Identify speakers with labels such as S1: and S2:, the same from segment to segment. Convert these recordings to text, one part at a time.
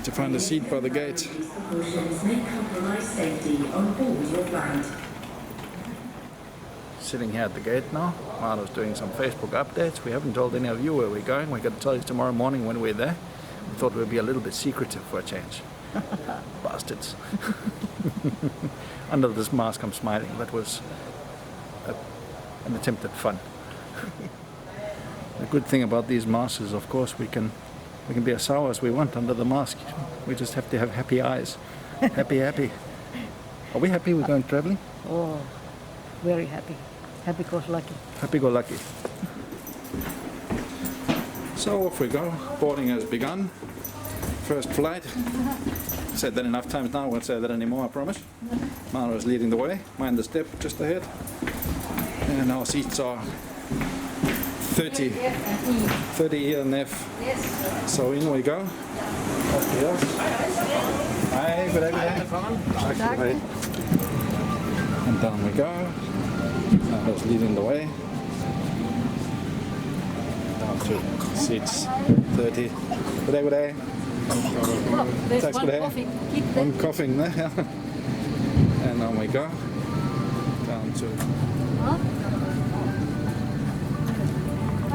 S1: to find a seat by the gate. Sitting here at the gate now. Marlo's doing some Facebook updates. We haven't told any of you where we're going. We're going to tell you tomorrow morning when we're there. We thought we'd be a little bit secretive for a change. Bastards. Under this mask I'm smiling. That was an attempt at fun. The good thing about these masks is, of course, we can be as sour as we want under the mask. We just have to have happy eyes. Happy. Are we happy we're going traveling?
S2: Oh, very happy. Happy goes lucky.
S1: Happy go lucky. So off we go. Boarding has begun. First flight. Said that enough times now, I won't say that anymore, I promise. Mara is leading the way. Mind the step just ahead. And our seats are 30 E and F. Yes. So in we go. Off we go. Hi, good day. And down we go. Mara's leading the way. Down to seats 30. Good day.
S2: Oh, there's one coughing.
S1: One coughing there. And on we go. Down to...
S2: Huh?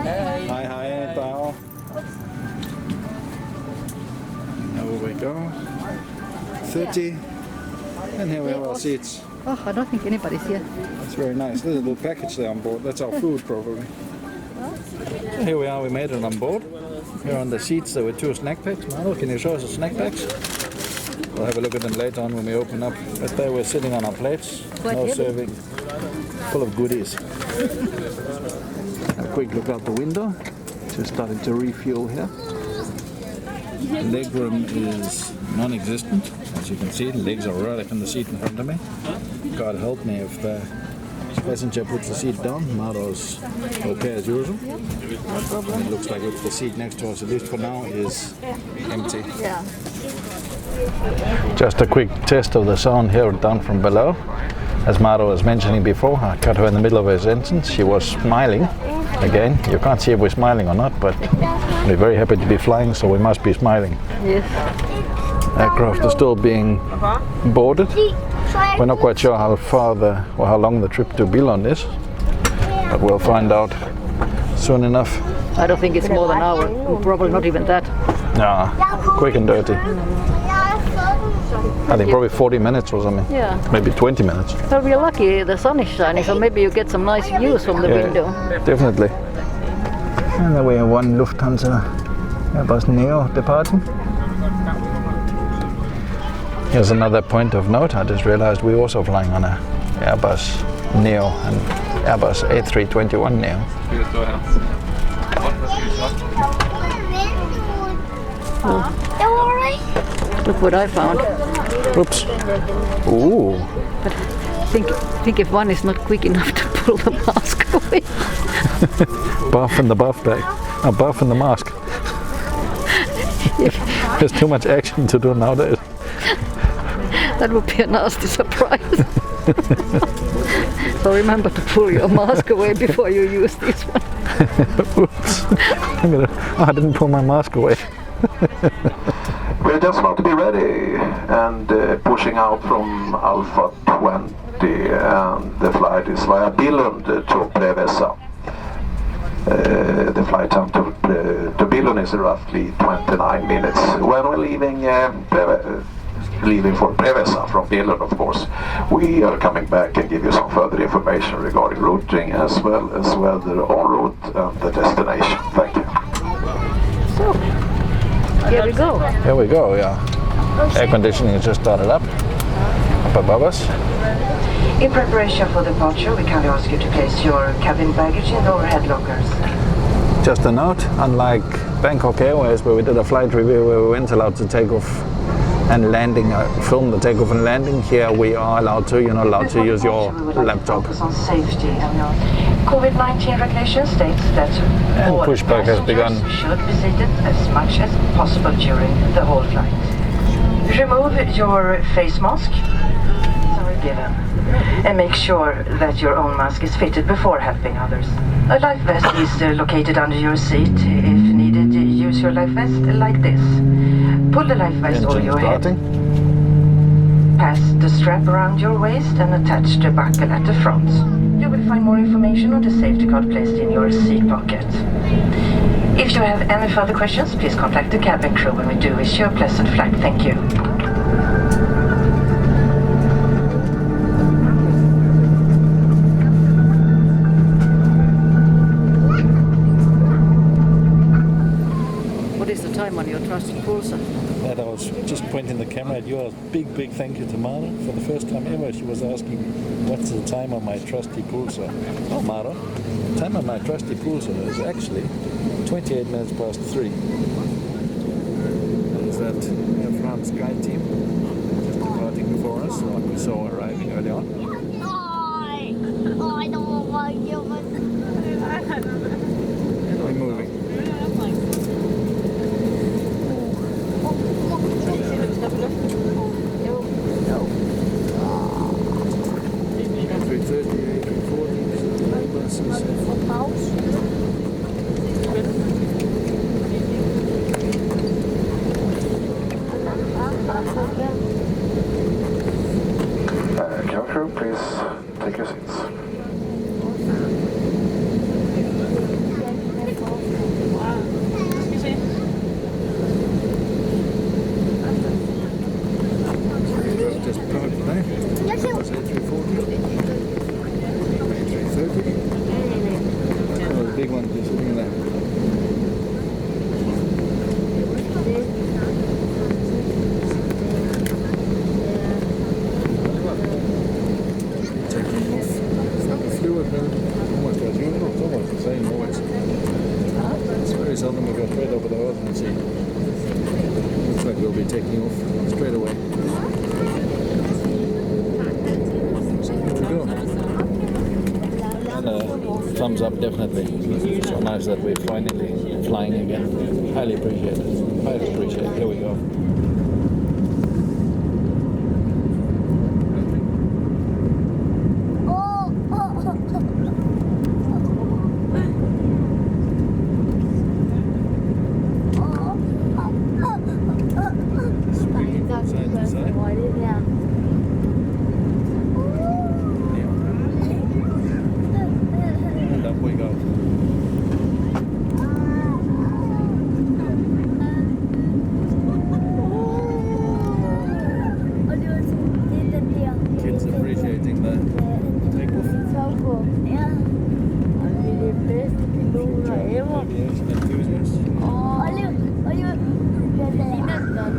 S1: Hi, bow. Over we go. 30. And here we have our seats.
S2: Oh, I don't think anybody's here.
S1: That's very nice. There's a little package there on board. That's our food, probably. So here we are. We made it on board. Here on the seats there were 2 snack packs. Maro, can you show us the snack packs? We'll have a look at them later on when we open up. But they were sitting on our plates. No serving. Full of goodies. A quick look out the window. Just starting to refuel here. Legroom is non-existent. As you can see, the legs are right up in the seat in front of me. God help me if the passenger puts the seat down. Maro's okay as usual.
S2: No problem.
S1: It looks like the seat next to us, at least for now, is empty.
S2: Yeah.
S1: Just a quick test of the sound here down from below. As Maro was mentioning before, I cut her in the middle of her sentence. She was smiling. Again, you can't see if we're smiling or not, but we're very happy to be flying, so we must be smiling.
S2: Yes.
S1: Aircraft is still being boarded. We're not quite sure how far or how long the trip to Billund is, but we'll find out soon enough.
S2: I don't think it's more than an hour. Probably not even that.
S1: Yeah, quick and dirty. I think probably 40 minutes or something.
S2: Yeah.
S1: Maybe 20 minutes.
S2: Well, we're lucky. The sun is shining, so maybe you get some nice views from the window.
S1: Definitely. And then we have one Lufthansa Airbus Neo departing. Here's another point of note. I just realized we're also flying on a Airbus Neo and Airbus A321Neo.
S2: Look what I found.
S1: Oops. Ooh.
S2: But think if one is not quick enough to pull the mask away.
S1: Buff in the buff bag. A buff in the mask. There's too much action to do nowadays.
S2: That would be a nasty surprise. So remember to pull your mask away before you use this one.
S1: Oops. I didn't pull my mask away.
S3: We're just about to be ready and pushing out from Alpha 20, and the flight is via Billund to Preveza. The flight time to Billund is roughly 29 minutes. When we're leaving for Preveza from Billund, of course, we are coming back and give you some further information regarding routing as well as weather en route and the destination. Thank you.
S2: So, here we go.
S1: Here we go, yeah. Air conditioning has just started up above us.
S4: In preparation for departure, we kindly ask you to place your cabin baggage in the overhead lockers.
S1: Just a note, unlike Bangkok Airways, where we did a flight review where we weren't allowed to take off and landing, film the takeoff and landing, here we are allowed to. You're not allowed to use your laptop.
S4: Focus on safety and your COVID-19 regulation states that
S1: And
S4: all
S1: pushback has begun.
S4: should be seated as much as possible during the whole flight. Remove your face mask, given, and make sure that your own mask is fitted before helping others. A life vest is located under your seat. If needed, use your life vest like this. Pull the life vest over
S1: Engine
S4: your head.
S1: starting.
S4: Pass the strap around your waist and attach the buckle at the front. You will find more information on the safety card placed in your seat pocket. If you have any further questions, please contact the cabin crew, and we do wish you a pleasant flight. Thank you.
S2: What is the time on your trusted pulsar?
S1: That I was just pointing the camera at you. A big thank you to Mara. For the first time ever, she was asking, what's the time on my trusty pulsar? Oh, Mara, the time on my trusty pulsar is actually 28 minutes past 3. That is that Air France guide team just departing before us, like we saw arriving early on.
S5: I don't want you.
S1: And we're moving.
S3: Cabin crew, please take your seats.
S1: Just parked today. That's A340. A330. Oh, the big one just sitting in there. Almost the same always. It's very seldom we go straight over the earth and see. Looks like we'll be taking off straight away. So here we go. And thumbs up definitely. So nice that we're finally flying again. Highly appreciate it. Highly appreciate it. Here we go.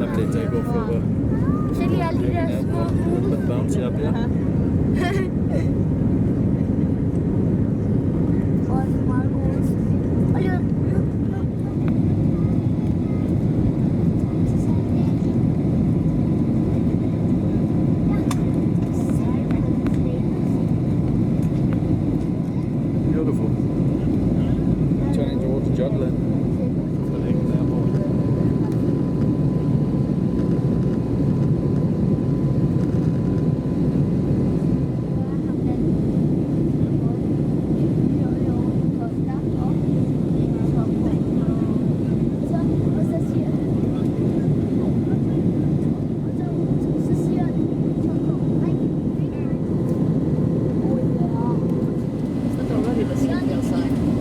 S1: Lovely takeoff over Copenhagen Airport. A little bit bouncy up here. Beautiful. Turning towards Jutland. Copenhagen Airport.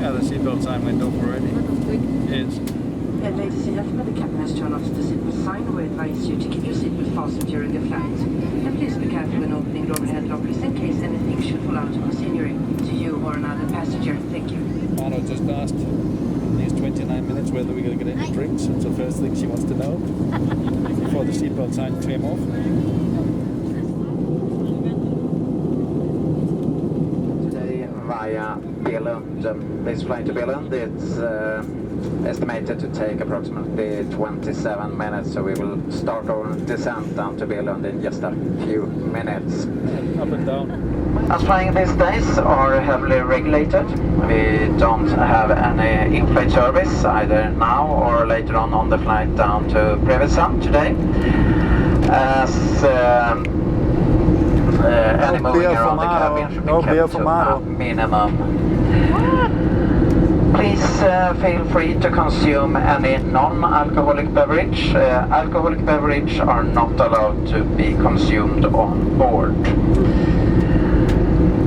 S1: Yeah, the seatbelt sign went off already. Yes.
S4: Yeah, ladies and gentlemen, the captain has turned off the seatbelt sign. We advise you to keep your seatbelt fastened during the flight. And please be careful when opening the overhead lockers in case anything should fall out of the scenery to you or another passenger. Thank you.
S1: Mano just asked in these 29 minutes whether we're going to get any drinks. It's the first thing she wants to know before the seatbelt sign came off.
S6: Today via Billund, this flight to Billund, it's estimated to take approximately 27 minutes, so we will start our descent down to Billund in just a few minutes.
S1: Up and down.
S6: As flying these days are heavily regulated, we don't have any in-flight service either now or later on the flight down to Preveza today. As any moving around the cabin should be kept to a minimum. Please feel free to consume any non-alcoholic beverage. Alcoholic beverage are not allowed to be consumed on board.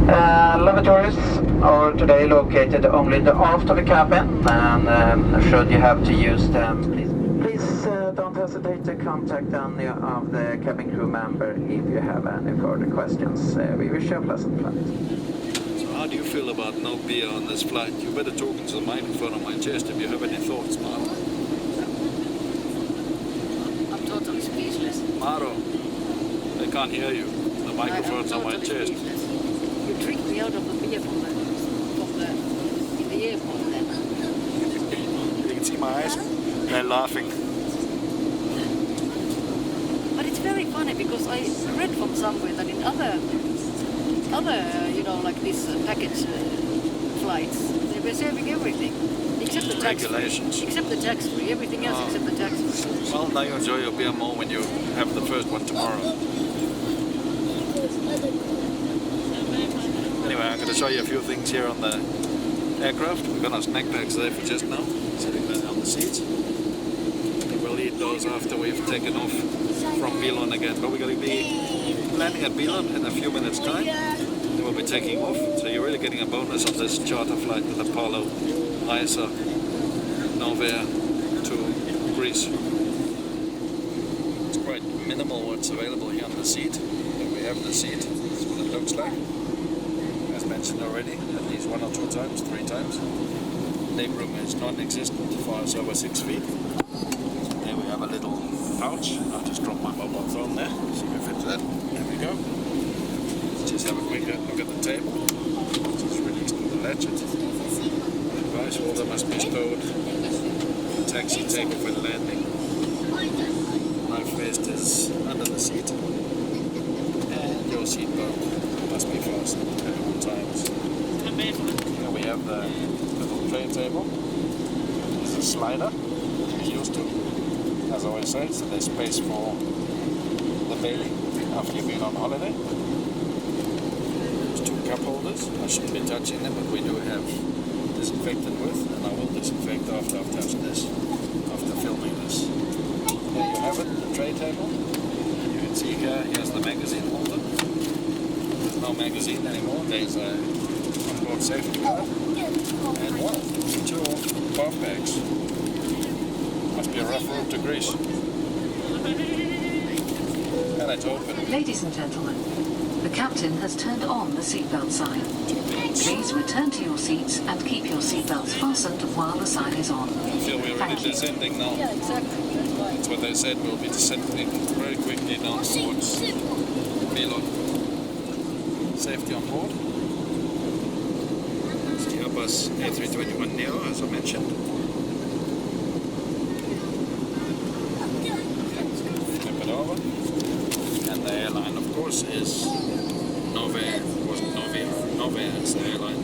S6: Lavatories are today located only in the aft of the cabin, and should you have to use them, please don't hesitate to contact any of the cabin crew member if you have any further questions. We wish you a pleasant flight.
S1: How do you feel about no beer on this flight? You better talk into the microphone on my chest if you have any thoughts, Maro.
S2: I'm totally speechless.
S1: Maro, I can't hear you. The microphone's on my chest.
S2: Speechless. You tricked me out of the beer from the in the airport then.
S1: You can see my eyes. They're laughing.
S2: But it's very funny because I read from somewhere that in other like these package flights, they were serving everything except the tax
S1: Regulations.
S2: free. Except the tax free. Everything else except the tax free.
S1: Well, now you enjoy your beer more when you have the first one tomorrow. Anyway, I'm going to show you a few things here on the aircraft. We've got our snack bags there for just now, sitting there on the seats. We'll eat those after we've taken off from Billund again. But we're going to be landing at Billund in a few minutes' time. Then we'll be taking off. So you're really getting a bonus on this charter flight with Apollo, Rejser, Novair to Greece. It's quite minimal what's available here on the seat. Here we have the seat. That's what it looks like. As mentioned already, at least 1 or 2 times, 3 times. Legroom is non-existent for us over 6 feet. There we have a little pouch. I'll just drop my mobile phone there. See if it fits that. There we go. Just have a quick look at the table. Just released with the latchet. Device holder must be stowed. Taxi, takeoff and landing. Life vest is under the seat. And your seatbelt must be fastened at all times. Here we have the little tray table. This is a slider, as used to. As I always say, so there's space for the belly after you've been on holiday. There's 2 cup holders. I shouldn't be touching them, but we do have disinfectant with, and I will disinfect after I've touched this, after filming this. There you have it, the tray table. You can see here, here's the magazine holder. There's no magazine anymore. There's a onboard safety card. And 2 bomb bags. Must be a rough road to Greece. And it's open.
S5: Ladies and gentlemen, the captain has turned on the seatbelt sign. Please return to your seats and keep your seatbelts fastened while the sign is on.
S1: I feel we're already descending now.
S2: Yeah, exactly. That's why.
S1: That's what they said, we'll be descending very quickly down towards Billund. Safety on board. It's the Airbus A321Neo, as I mentioned. Flip it over. And the airline, of course, is Novair. It wasn't Novair. Novair is the airline.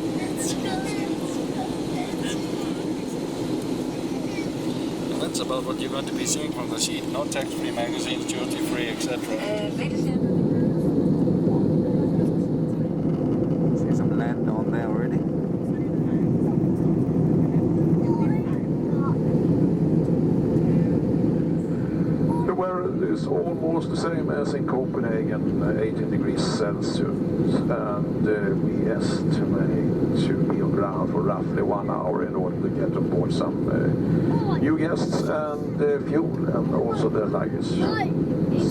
S1: And that's about what you're going to be seeing from the seat. No tax-free magazines, duty-free, etc.
S2: Ladies and
S1: See some land on there already.
S3: The weather is almost the same as in Copenhagen, 18 degrees Celsius, and we estimate to be on ground for roughly 1 hour in order to get on board some new guests and fuel and also their luggage.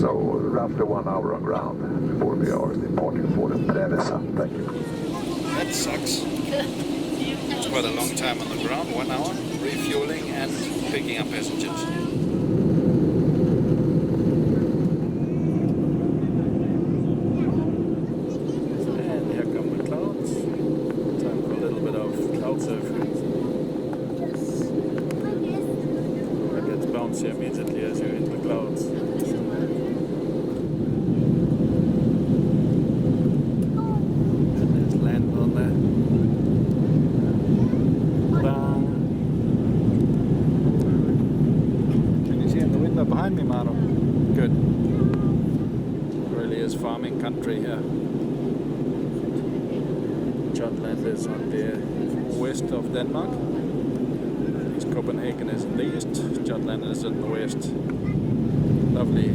S3: So roughly 1 hour on ground before we are departing for the Preveza. Thank you.
S1: That sucks. It's quite a long time on the ground, 1 hour, refueling and picking up passengers. And here come the clouds. Time for a little bit of cloud surfing. It gets bouncy immediately as you hit the clouds. And there's land on there. Ta-da. Can you see in the window behind me, Maro? Good. It really is farming country here. Jutland is on the west of Denmark. Copenhagen is in the east, Jutland is in the west. Lovely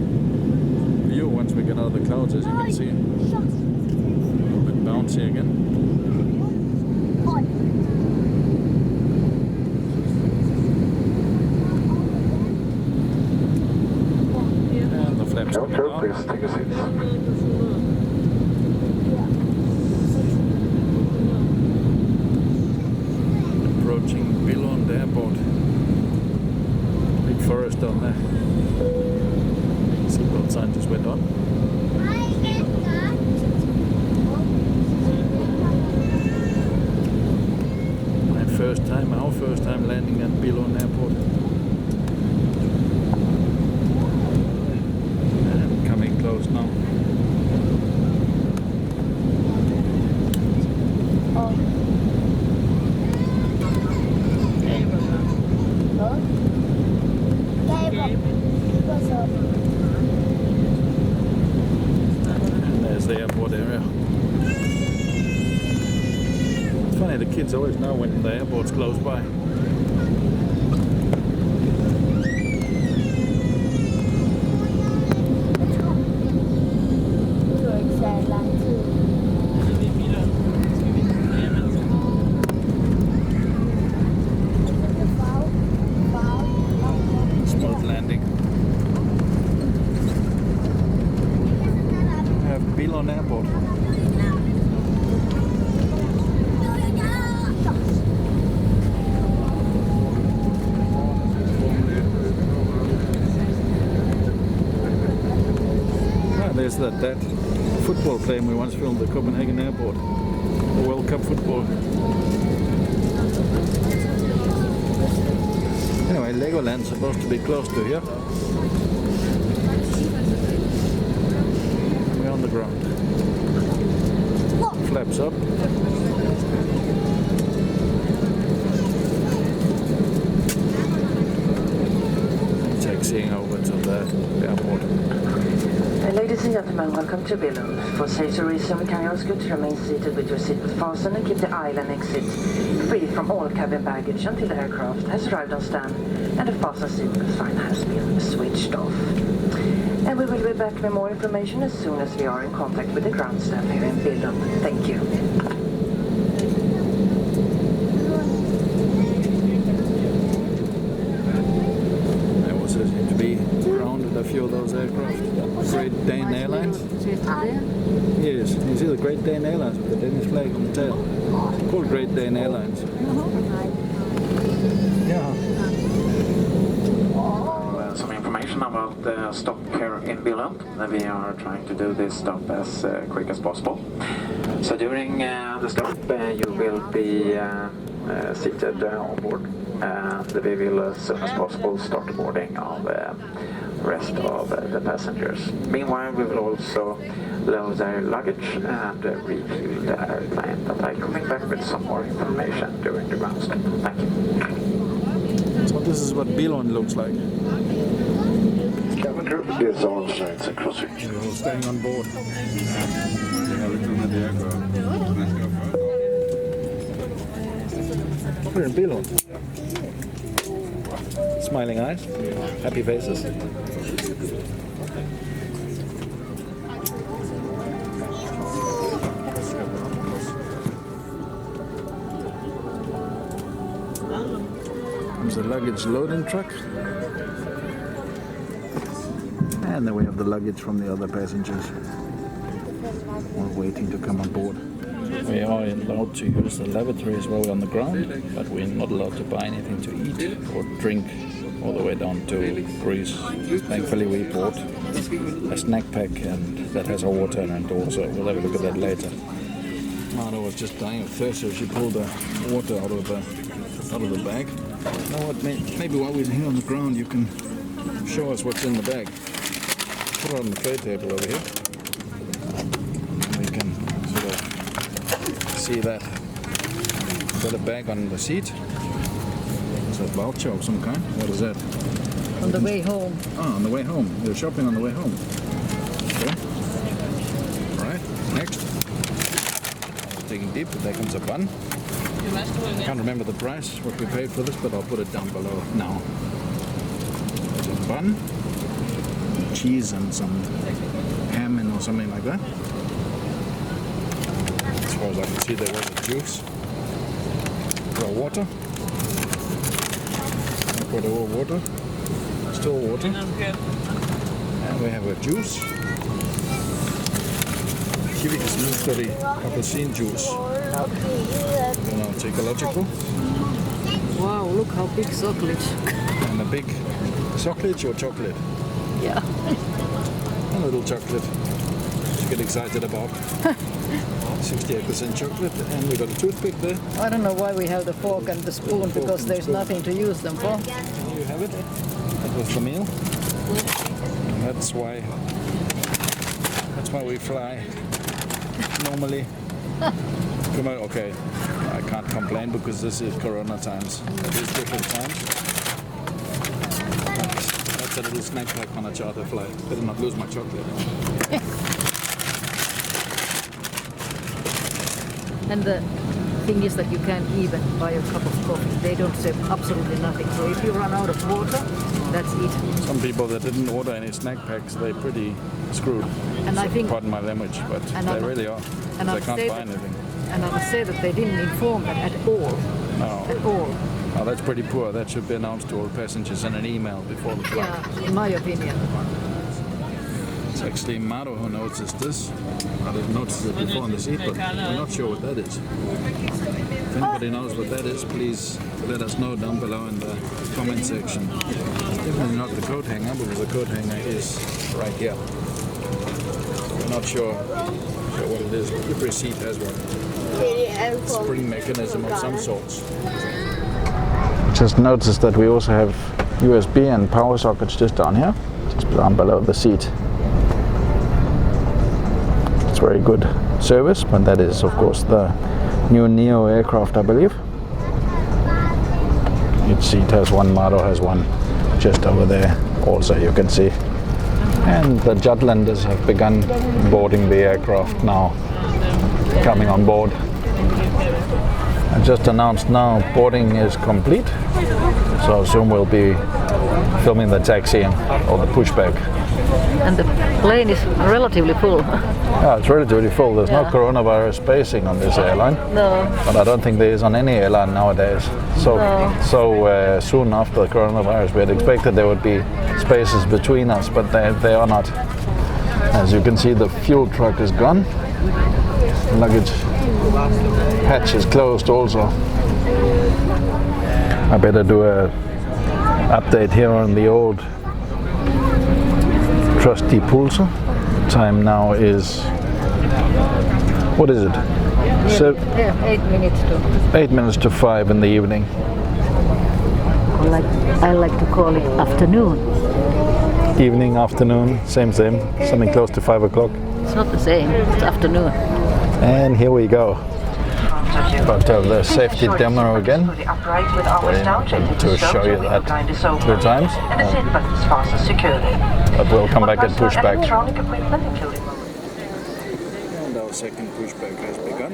S1: view once we get out of the clouds, as you can see. A little bit bouncy again. And the flaps
S3: No,
S1: coming
S3: sure,
S1: down.
S3: please take a seat.
S1: Approaching Billund Airport. Big forest down there. Seatbelt sign just went on. Our first time landing at Billund Airport. And coming close now. And there's the airport area. It's funny, the kids always know when the airport's close by. Smooth landing. We have Billund Airport. There's that football plane we once filmed at Copenhagen Airport, the World Cup football. Anyway, Legoland's supposed to be close to here. We're on the ground. Flaps up. Taxiing over to the airport.
S4: Ladies and gentlemen, welcome to Billund. For safety reasons, we kindly ask you to remain seated with your seatbelt fastened and keep the aisle and exit free from all cabin baggage until the aircraft has arrived on stand and the fasten seatbelt sign has been switched off. And we will be back with more information as soon as we are in contact with the ground staff here in Billund. Thank you.
S1: There was seem to be grounded a few of those aircraft. Great Dane Airlines. Yes, you see the Great Dane Airlines with the Danish flag on the tail. Called Great Dane Airlines. Yeah.
S6: Some information about the stop here in Billund. We are trying to do this stop as quick as possible. So during the stop you will be seated on board, and we will as soon as possible start the boarding of the rest of the passengers. Meanwhile, we will also load their luggage and refuel the airplane. But I'm coming back with some more information during the ground stop. Thank you.
S1: So this is what Billund looks like.
S3: Cabin crew is all sides and crossing.
S1: We're all staying on board. We're in Billund. Smiling eyes, happy faces. There's a luggage loading truck. And then we have the luggage from the other passengers. All waiting to come on board. We are allowed to use the lavatory as well on the ground, but we're not allowed to buy anything to eat or drink all the way down to Greece. Thankfully we bought a snack pack and that has a water in it also. We'll have a look at that later. Marta was just dying of thirst, so she pulled the water out of the bag. You know what, maybe while we're here on the ground you can show us what's in the bag. Put it on the tray table over here. We can sort of see that. Got a bag on the seat. Is that a voucher of some kind? What is that?
S2: On the way home.
S1: Oh, on the way home. You're shopping on the way home. Okay. Alright, next. Digging deep, there comes a bun. I can't remember the price, what we paid for this, but I'll put it down below now. There's a bun, cheese and some ham or something like that. As far as I can see, there was a juice. Raw water. I put raw water. Still water. And we have a juice. Kiwi appelsin juice. You know, ecological.
S2: Wow, look how big chocolate.
S1: And a big chocolate or chocolate?
S2: Yeah.
S1: A little chocolate to get excited about. 68% chocolate, and we got a toothpick there.
S2: I don't know why we have the fork and the spoon, because there's nothing to use them for.
S1: There you have it. That was the meal. And that's why we fly normally. Come on, okay. I can't complain because this is Corona times. It is different times. That's a little snack pack on a charter flight. Better not lose my chocolate.
S2: And the thing is that you can't even buy a cup of coffee. They don't serve absolutely nothing. So if you run out of water, that's it.
S1: Some people that didn't order any snack packs, they're pretty screwed.
S2: And I think,
S1: pardon my language, but they really are.
S2: And
S1: They can't buy anything.
S2: And I must say that they didn't inform that at all.
S1: No.
S2: At all.
S1: Oh, that's pretty poor. That should be announced to all passengers in an email before the flight.
S2: Yeah, in my opinion.
S1: It's actually Maro who noticed this. I didn't notice it before on the seat, but I'm not sure what that is. If anybody knows what that is, please let us know down below in the comment section. It's definitely not the coat hanger, because the coat hanger is right here. I'm not sure what it is. Every seat has one. Spring mechanism of some sorts. Just noticed that we also have USB and power sockets just down here, just down below the seat. It's very good service, but that is of course the new Neo aircraft, I believe. Each seat has one, Maro has one just over there also, you can see. And the Jutlanders have begun boarding the aircraft now, coming on board. I just announced now boarding is complete, so soon we'll be filming the taxiing or the pushback.
S2: And the plane is relatively full.
S1: Yeah, it's relatively full. There's no coronavirus spacing on this airline.
S2: No.
S1: But I don't think there is on any airline nowadays. So soon after the coronavirus, we had expected there would be spaces between us, but they are not. As you can see, the fuel truck is gone. The luggage hatch is closed also. I better do a update here on the old trusty pulser. Time now is, what is it? So
S2: 8 minutes to.
S1: 8 minutes to 5 in the evening.
S2: I like to call it afternoon.
S1: Evening, afternoon, same, something close to 5 o'clock.
S2: It's not the same, it's afternoon.
S1: And here we go. About to have the safety demo again. To show you that 2 times. But we'll come back and push back. And our second pushback has begun.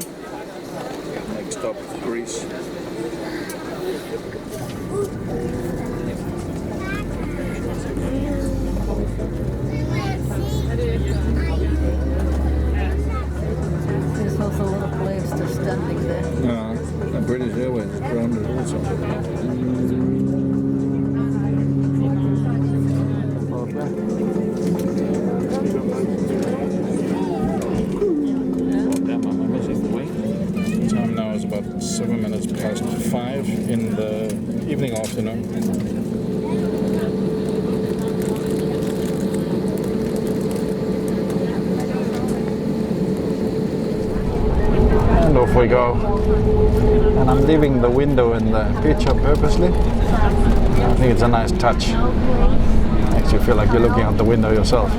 S1: Next stop, Greece.
S2: There's also a lot of planes just standing there.
S1: And British Airways is grounded also. Time now is about 7 minutes past 5 in the evening afternoon. And off we go. And I'm leaving the window in the picture purposely. I think it's a nice touch. Makes you feel like you're looking out the window yourself.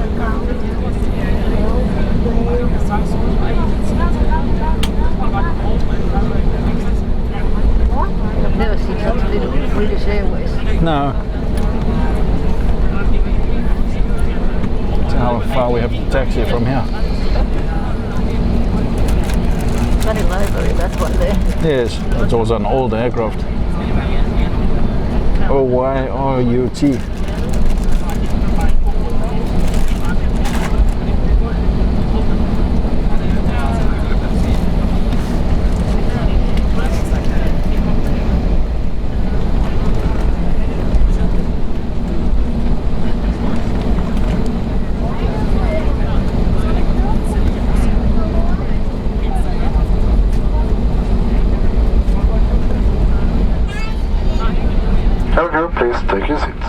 S2: I've never seen such little British Airways.
S1: No. So how far we have to taxi from here?
S2: funny livery, that one there.
S1: Yes, it was an old aircraft. OYRUT.
S3: Hello, please take your seat.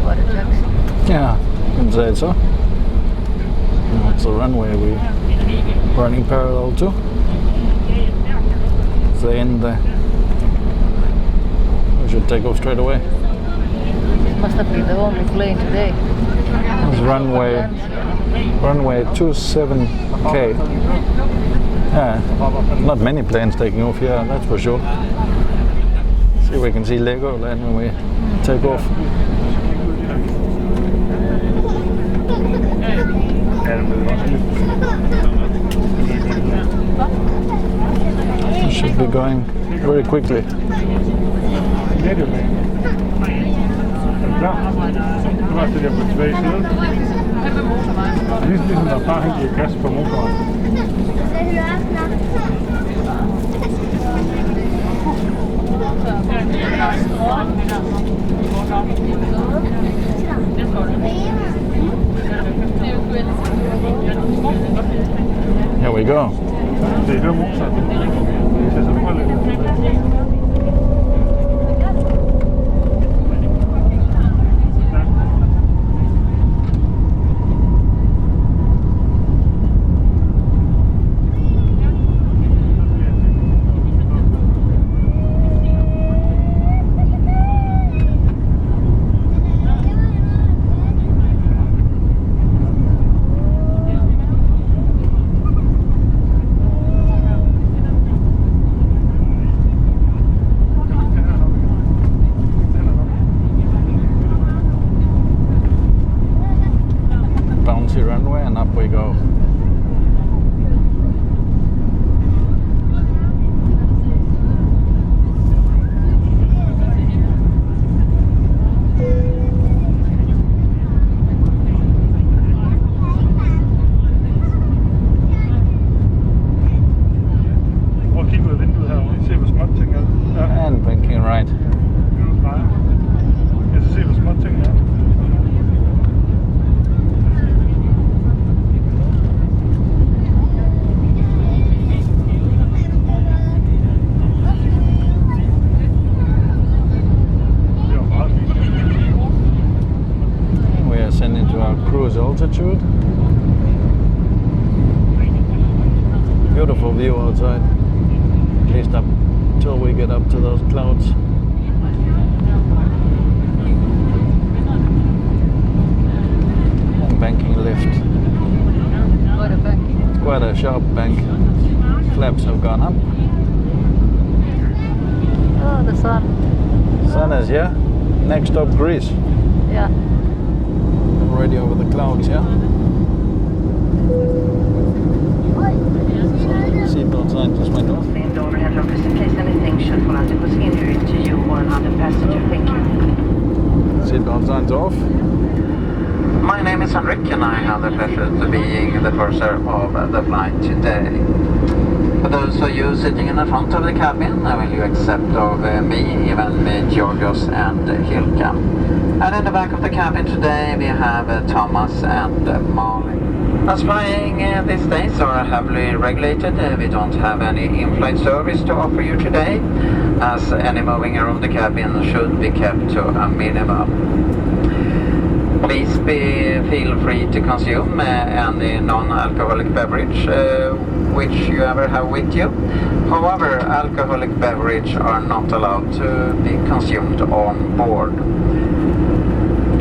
S2: What a taxi.
S1: Yeah, you can say it so. That's the runway we're running parallel to. It's the end there. We should take off straight away.
S2: It must have been the only plane today.
S1: It's runway 27K. Yeah, not many planes taking off here, that's for sure. See if we can see Legoland when we take off. It should be going very quickly.
S7: Ligesom der bare han giver gas på motoren.
S1: Here we go.
S7: Det er modsat. Det ser så meget lidt.
S1: Runway and up we go.
S7: Prøv at kigge ud af vinduet herovre. I ser hvor småt ting er. Ja.
S1: And banking right.
S7: Jeg skal se hvor småt ting er.
S1: Cruise altitude. Beautiful view outside. At least up till we get up to those clouds. And banking lift.
S2: Quite a banking.
S1: It's quite a sharp bank. Flaps have gone up.
S2: Oh, the sun.
S1: Sun is here. Next stop, Greece.
S2: Yeah.
S1: Already over the clouds, yeah? Seatbelt sign just went off.
S4: The overhead office in case anything should fall out that was injury to you or another passenger. Thank you.
S1: Seatbelt signs off.
S6: My name is Henrik and I have the pleasure of being the purser of the flight today. For those of you sitting in the front of the cabin, will you accept of me, even Georgios and Hilka? And in the back of the cabin today we have Thomas and Molly. As flying these days are heavily regulated, we don't have any in-flight service to offer you today, as any moving around the cabin should be kept to a minimum. Please feel free to consume any non-alcoholic beverage which you ever have with you. However, alcoholic beverage are not allowed to be consumed on board.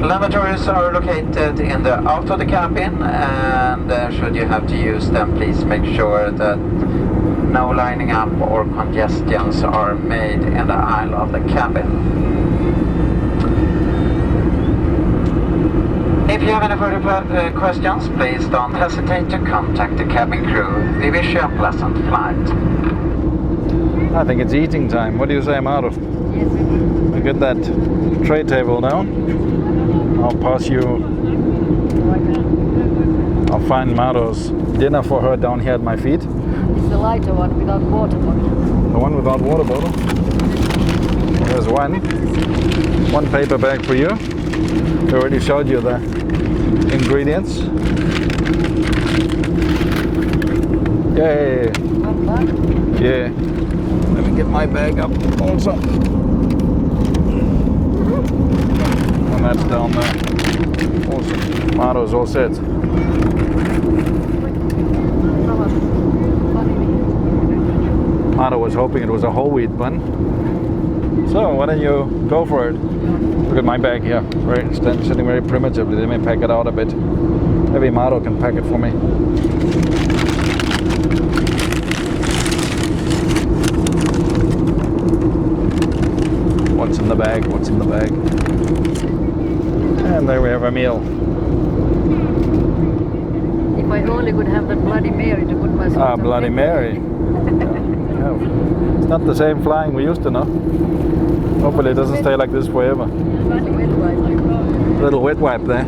S6: Lavatories are located in the out of the cabin, and should you have to use them, please make sure that no lining up or congestions are made in the aisle of the cabin. If you have any further questions, please don't hesitate to contact the cabin crew. We wish you a pleasant flight.
S1: I think it's eating time. What do you say, Maro?
S2: Yes.
S1: We get that tray table down. I'll pass you. I'll find Maro's dinner for her down here at my feet.
S2: It's the lighter one without water bottle.
S1: The one without water bottle. There's one paper bag for you. I already showed you the ingredients. Yay!
S2: One bag.
S1: Yeah. Let me get my bag up also. And that's down there. Awesome. Maro's all set. Maro was hoping it was a whole wheat bun. So why don't you go for it? Look at my bag here, right? Sitting very primitively. Let me pack it out a bit. Maybe Maro can pack it for me. What's in the bag? What's in the bag? And there we have a meal.
S2: If I only could have that Bloody Mary to put myself.
S1: Ah, Bloody Mary. Yeah. It's not the same flying we used to know. Hopefully it doesn't stay like this forever. Little wet wipe there.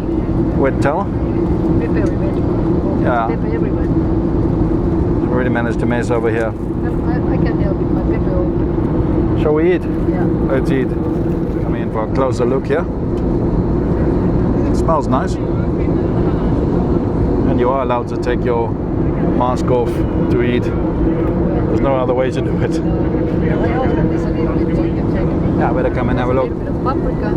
S1: Wet towel.
S2: Pepper everywhere.
S1: Yeah.
S2: Pepper everywhere.
S1: We already managed to mess over here.
S2: I can help with my pepper open.
S1: Shall we eat?
S2: Yeah.
S1: Let's eat. Come in for a closer look here. It smells nice. And you are allowed to take your mask off to eat. There's no other way to do it.
S2: I opened this a little bit so you can take it.
S1: Yeah, better come and have a look.
S2: A little bit of paprika.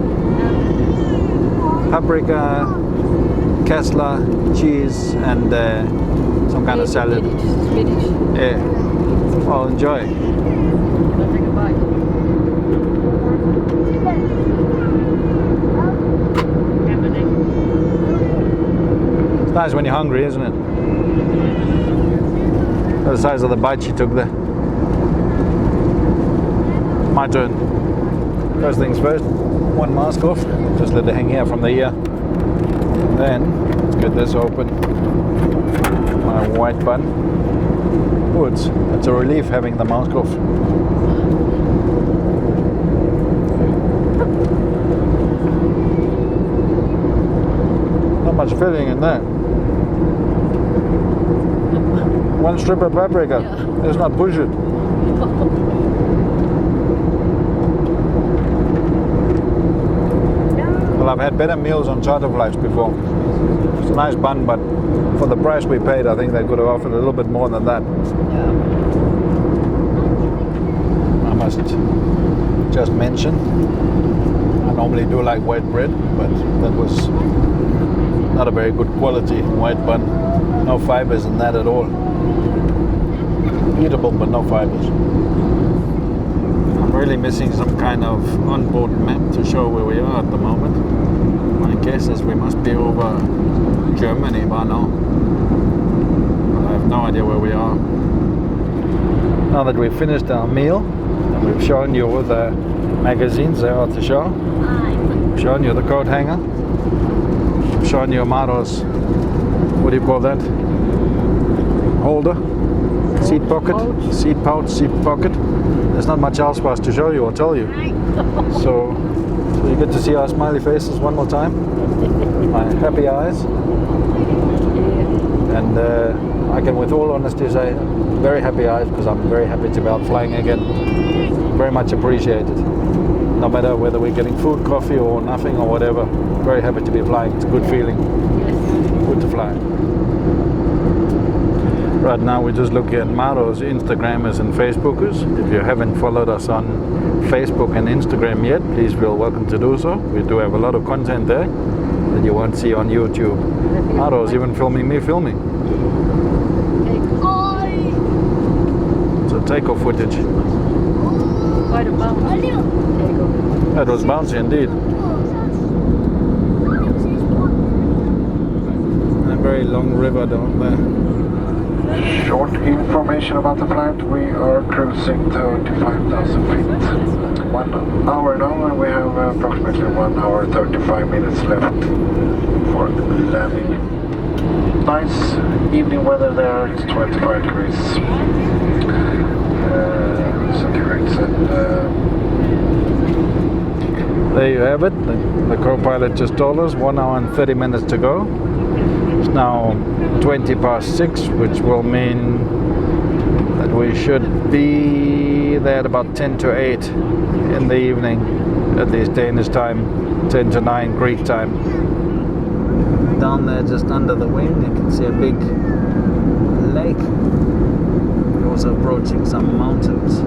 S1: Paprika, Kessler, cheese, and some kind of salad.
S2: Spinach.
S1: Yeah. Well, enjoy.
S2: I'll take a bite.
S1: It's nice when you're hungry, isn't it? The size of the bite she took there. My turn. First things first, one mask off. Just let it hang here from the ear. Then, let's get this open. My white bun. Oh, it's a relief having the mask off. Not much filling in there. One strip of paprika.
S2: Yeah.
S1: Let's not push it. Well, I've had better meals on charter flights before. It's a nice bun, but for the price we paid, I think they could have offered a little bit more than that. I must just mention, I normally do like white bread, but that was not a very good quality white bun. No fibers in that at all. Eatable, but no fibers. I'm really missing some kind of onboard map to show where we are at the moment. My guess is we must be over Germany by now. I have no idea where we are. Now that we've finished our meal, and we've shown you all the magazines there are to show, we've shown you the coat hanger, we've shown you Maro's, what do you call that? Holder? Seat pocket, seat pouch, seat pocket. There's not much else for us to show you or tell you. So you get to see our smiley faces one more time. My happy eyes. And I can with all honesty say very happy eyes because I'm very happy to be out flying again. Very much appreciated. No matter whether we're getting food, coffee or nothing or whatever. Very happy to be flying. It's a good feeling. Good to fly. Right now we're just looking at Maro's Instagrammers and Facebookers. If you haven't followed us on Facebook and Instagram yet, please feel welcome to do so. We do have a lot of content there that you won't see on YouTube. Maro's even filming me filming. It's a takeoff footage.
S2: Quite a bouncy takeoff.
S1: That was bouncy indeed. And a very long river down there.
S3: Short information about the flight. We are cruising 35,000 feet. 1 hour now, and we have approximately 1 hour 35 minutes left for landing. Nice evening weather there. It's 25 degrees centigrade.
S1: There you have it. The co-pilot just told us 1 hour and 30 minutes to go. It's now 20 past 6, which will mean that we should be there at about 10 to 8 in the evening, at least Danish time, 10 to 9 Greek time. Down there just under the wing you can see a big lake. We're also approaching some mountains.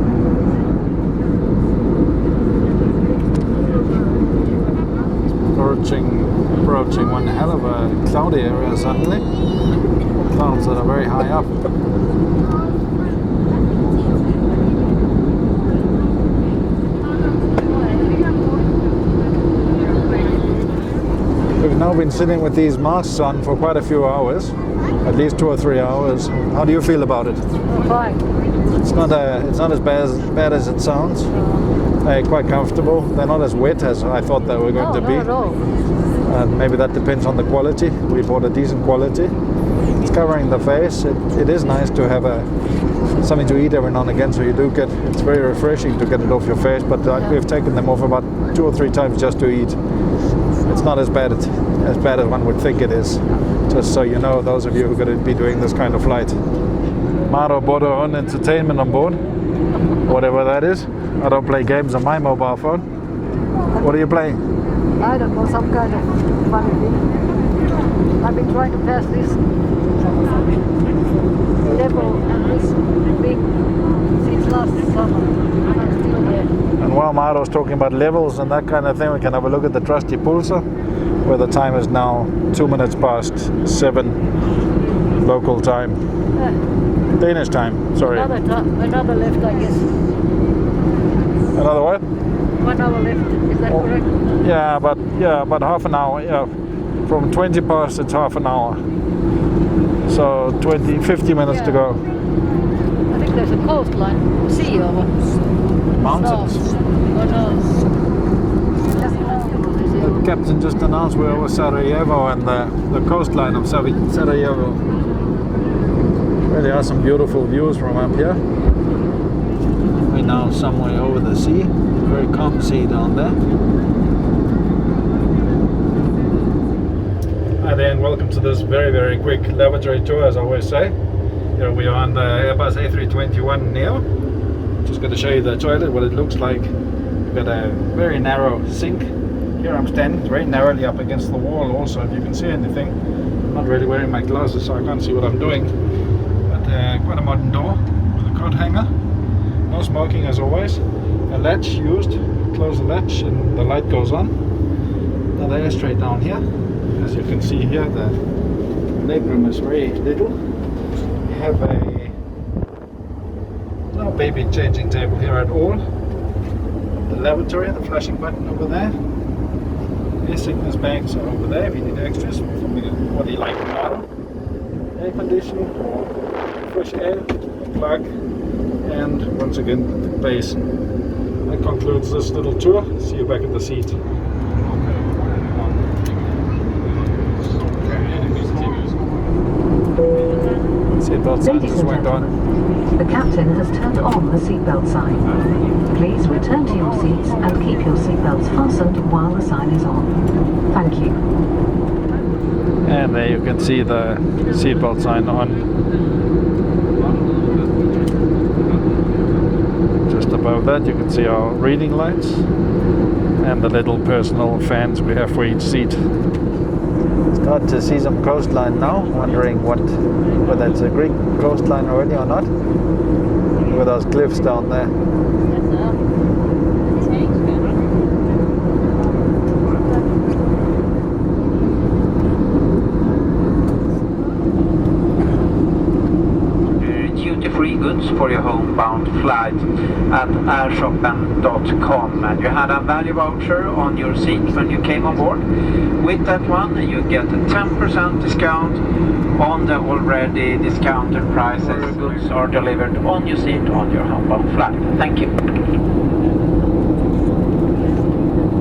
S1: Approaching one hell of a cloudy area suddenly. Clouds that are very high up. We've now been sitting with these masks on for quite a few hours, at least 2 or 3 hours. How do you feel about it?
S2: Fine.
S1: It's not as bad as it sounds. Quite comfortable. They're not as wet as I thought they were going to be.
S2: Not at all.
S1: Maybe that depends on the quality. We bought a decent quality. It's covering the face. It is nice to have something to eat every now and again, so you do get. It's very refreshing to get it off your face. But we've taken them off about 2 or 3 times just to eat. It's not as bad as one would think it is. Just so you know, those of you who are going to be doing this kind of flight. Maro bought her own entertainment on board, whatever that is. I don't play games on my mobile phone. What are you playing?
S2: I don't know, some kind of funny thing. I've been trying to pass this level and this big since last summer. I'm still there.
S1: And while Maro's talking about levels and that kind of thing, we can have a look at the trusty pulsar, where the time is now 2 minutes past 7 local time. Danish time, sorry.
S2: Another left, I guess.
S1: Another what?
S2: 1 hour left, is that correct?
S1: Yeah, about half an hour. Yeah, from 20 past it's half an hour. So 50 minutes to go.
S2: I think there's a coastline, sea over.
S1: Mountains.
S2: Oh no.
S1: The captain just announced we're over Sarajevo and the coastline of Sarajevo. Really are some beautiful views from up here. We're now somewhere over the sea. Very calm sea down there. Hi there and welcome to this very, very quick lavatory tour, as I always say. Here we are on the Airbus A321Neo. Just going to show you the toilet, what it looks like. We've got a very narrow sink. Here I'm standing very narrowly up against the wall also, if you can see anything. I'm not really wearing my glasses, so I can't see what I'm doing. But quite a modern door with a coat hanger. No smoking as always. A latch used, close the latch and the light goes on. Another air straight down here. As you can see here, the legroom is very little. We have no baby changing table here at all. The lavatory, the flashing button over there. Air sickness bags are over there if you need extras. What do you like now? Air conditioning, fresh air, plug, and once again the basin. That concludes this little tour. See you back at the seat. Seatbelt sign just went on.
S5: The captain has turned on the seatbelt sign. Please return to your seats and keep your seatbelts fastened while the sign is on. Thank you.
S1: And there you can see the seatbelt sign on. Just above that you can see our reading lights and the little personal fans we have for each seat. Start to see some coastline now, wondering whether it's a Greek coastline already or not. Look at those cliffs down there.
S6: Duty-free goods for your homebound flight at airshopen.com, and you had a value voucher on your seat when you came on board. With that one, you get a 10% discount on the already discounted prices. Goods are delivered on your seat on your Hamburg flight. Thank you.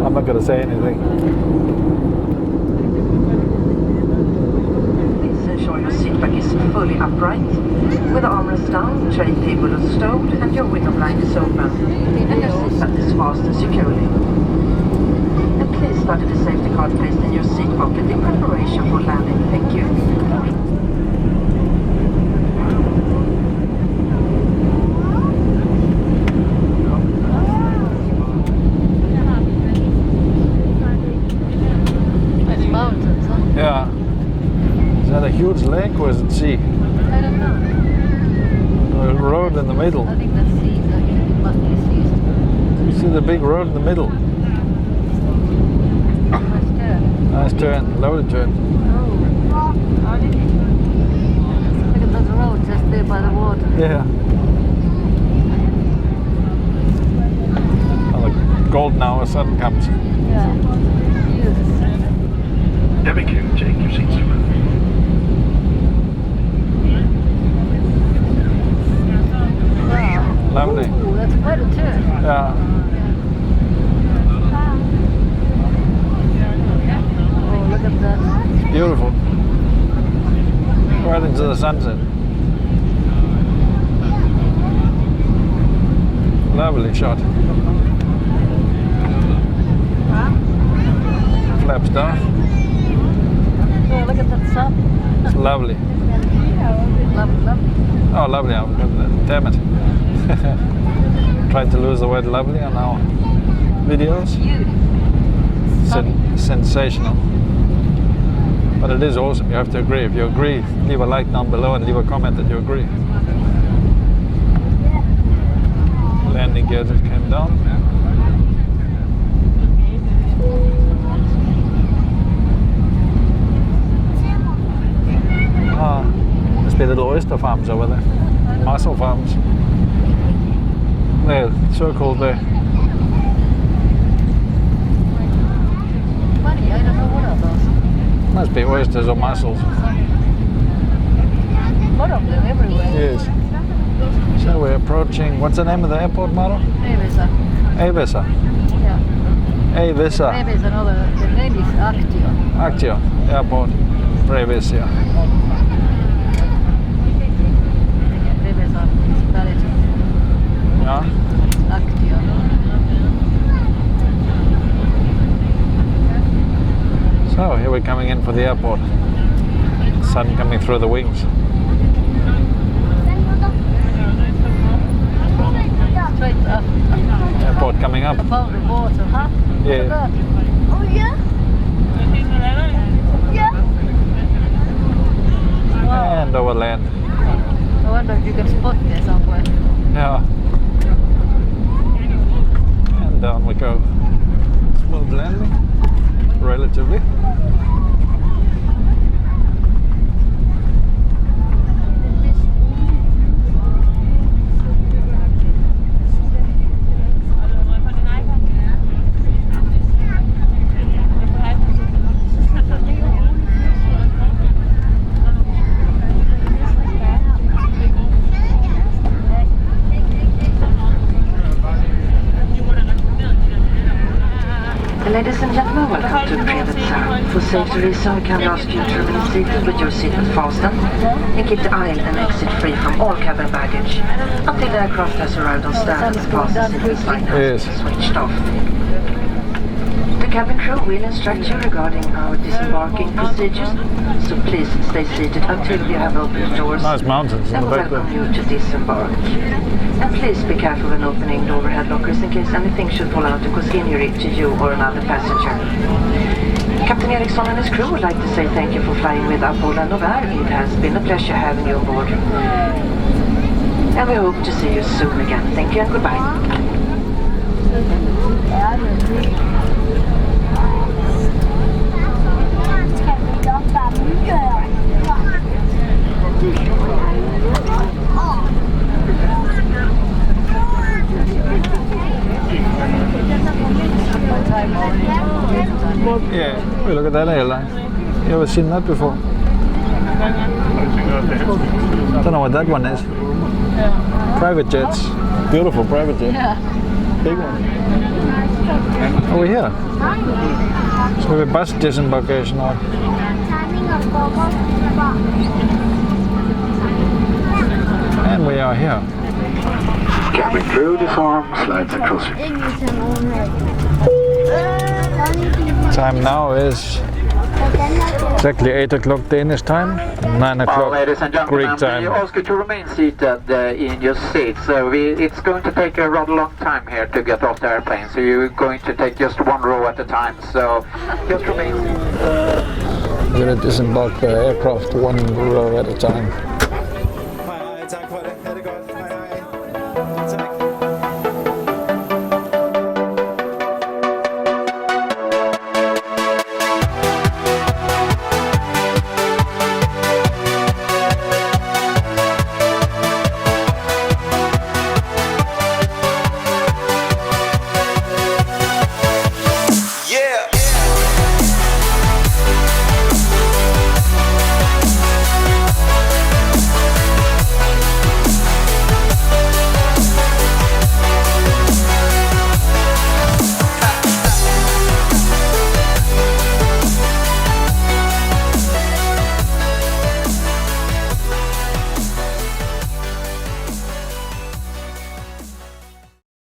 S1: I'm not going to say anything.
S4: Please ensure your seat back is fully upright, with the armrests down, tray table is stowed, and your window blind is open, and your seatbelt is fastened securely. And please study the safety card placed in your seat pocket in preparation for landing. Thank you.
S1: Yeah. Is that a huge lake or is it sea?
S2: I don't know.
S1: A road in the middle.
S2: I think that's sea. I think it must be sea.
S1: You see the big road in the middle?
S2: Nice turn.
S1: Nice turn, loaded turn.
S2: Oh. Look at that road just there by the water.
S1: Yeah. Oh, the golden hour sun comes.
S2: Yeah. Beautiful.
S3: Take your seats.
S2: Wow.
S1: Lovely.
S2: Ooh, that's quite a turn.
S1: Yeah.
S2: Oh, look at that.
S1: It's beautiful. Right into the sunset. Lovely shot. Flaps down.
S2: Oh, look at that sun.
S1: It's lovely.
S2: Lovely, lovely.
S1: Oh, lovely. Damn it. Tried to lose the word lovely on our videos. Sensational. But it is awesome. You have to agree. If you agree, leave a like down below and leave a comment that you agree. Landing gear just came down. Must be little oyster farms over there. Mussel farms. There, circled there.
S2: Funny, I don't know what are those.
S1: Must be oysters or mussels.
S2: Lot of them everywhere.
S1: Yes. So we're approaching, what's the name of the airport, Maro?
S2: Preveza.
S1: Preveza.
S2: Yeah.
S1: Preveza.
S2: Preveza, another. The name is Aktion.
S1: Aktion Airport. Preveza.
S2: Preveza municipality.
S1: Yeah.
S2: Aktion.
S1: So here we're coming in for the airport. Sun coming through the wings.
S2: Straight up.
S1: Airport coming up.
S2: Above the water, huh?
S1: Yeah.
S2: Look at that.
S8: Oh yeah? Yeah.
S2: Wow.
S1: And over land.
S2: I wonder if you can spot there somewhere.
S1: Yeah. And down we go. Smooth landing. Relatively.
S4: Ladies and gentlemen, welcome to Preveza. For safety reasons, we can ask you to remain seated with your seatbelt fastened and keep the aisle and exit free from all cabin baggage until the aircraft has arrived on standards passes in the sign has been switched off. The cabin crew will instruct you regarding our disembarking procedures, so please stay seated until we have opened the doors.
S1: Nice mountains in
S4: And
S1: the
S4: we
S1: back there.
S4: welcome you to disembark. And please be careful when opening the overhead lockers in case anything should fall out and cause injury to you or another passenger. Captain Eriksson and his crew would like to say thank you for flying with Apollo and Novair. It has been a pleasure having you on board. And we hope to see you soon again. Thank you and goodbye.
S1: at that airline. You ever seen that before? Don't know what that one is. Private jets. Beautiful private jet. Big one. Over here. So we have a bus disembarkation now. And we are here.
S3: Cabin crew, disarm, slides across.
S1: Time now is exactly 8 o'clock Danish time, 9 o'clock
S6: Ladies and
S1: Greek
S6: gentlemen,
S1: time.
S6: we ask you to remain seated in your seats. It's going to take a rather long time here to get off the airplane, so you're going to take just one row at a time. So just remain seated.
S1: We're going to disembark the aircraft one row at a time.